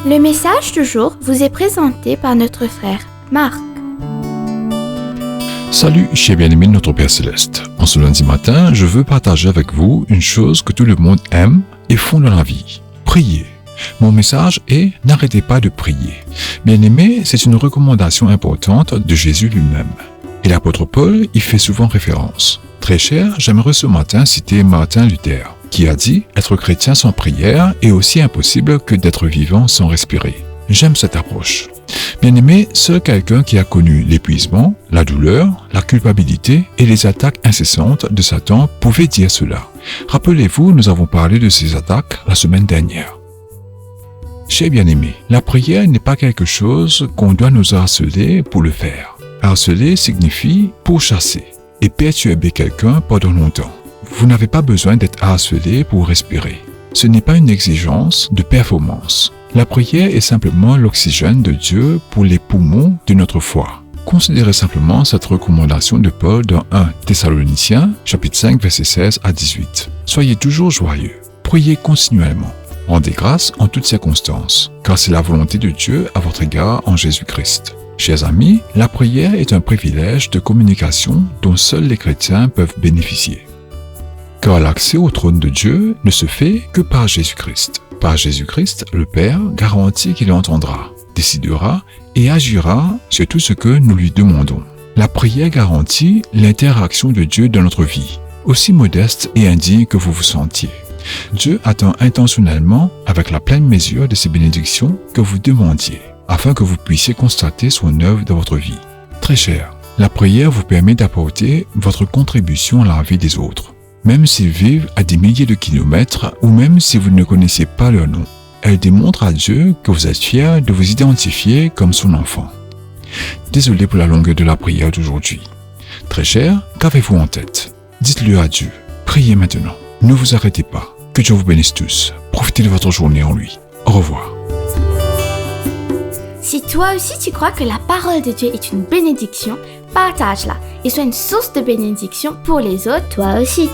Le message du jour vous est présenté par notre frère Marc. Salut, chers bien-aimés de notre Père Céleste. En ce lundi matin, je veux partager avec vous une chose que tout le monde aime et font dans la vie. Prier. Mon message est « N'arrêtez pas de prier ». Bien-aimés, c'est une recommandation importante de Jésus lui-même. Et l'apôtre Paul y fait souvent référence. Très cher, j'aimerais ce matin citer Martin Luther, qui a dit « Être chrétien sans prière est aussi impossible que d'être vivant sans respirer ». J'aime cette approche. Bien-aimé, seul quelqu'un qui a connu l'épuisement, la douleur, la culpabilité et les attaques incessantes de Satan pouvait dire cela. Rappelez-vous, nous avons parlé de ces attaques la semaine dernière. Chers bien-aimés, la prière n'est pas quelque chose qu'on doit nous harceler pour le faire. Harceler signifie pourchasser et perturber quelqu'un pendant longtemps. Vous n'avez pas besoin d'être harcelé pour respirer. Ce n'est pas une exigence de performance. La prière est simplement l'oxygène de Dieu pour les poumons de notre foi. Considérez simplement cette recommandation de Paul dans 1 Thessaloniciens, chapitre 5, versets 16 à 18. Soyez toujours joyeux. Priez continuellement. Rendez grâce en toutes circonstances, car c'est la volonté de Dieu à votre égard en Jésus-Christ. Chers amis, la prière est un privilège de communication dont seuls les chrétiens peuvent bénéficier. Car l'accès au trône de Dieu ne se fait que par Jésus-Christ. Par Jésus-Christ, le Père garantit qu'il entendra, décidera et agira sur tout ce que nous lui demandons. La prière garantit l'interaction de Dieu dans notre vie, aussi modeste et indigne que vous vous sentiez. Dieu attend intentionnellement avec la pleine mesure de ses bénédictions que vous demandiez, afin que vous puissiez constater son œuvre dans votre vie. Très cher, la prière vous permet d'apporter votre contribution à la vie des autres. Même s'ils vivent à des milliers de kilomètres ou même si vous ne connaissez pas leur nom. Elle démontre à Dieu que vous êtes fier de vous identifier comme son enfant. Désolé pour la longueur de la prière d'aujourd'hui. Très cher, qu'avez-vous en tête? Dites-le à Dieu. Priez maintenant. Ne vous arrêtez pas. Que Dieu vous bénisse tous. Profitez de votre journée en lui. Au revoir. Si toi aussi tu crois que la parole de Dieu est une bénédiction, partage-la et sois une source de bénédiction pour les autres toi aussi.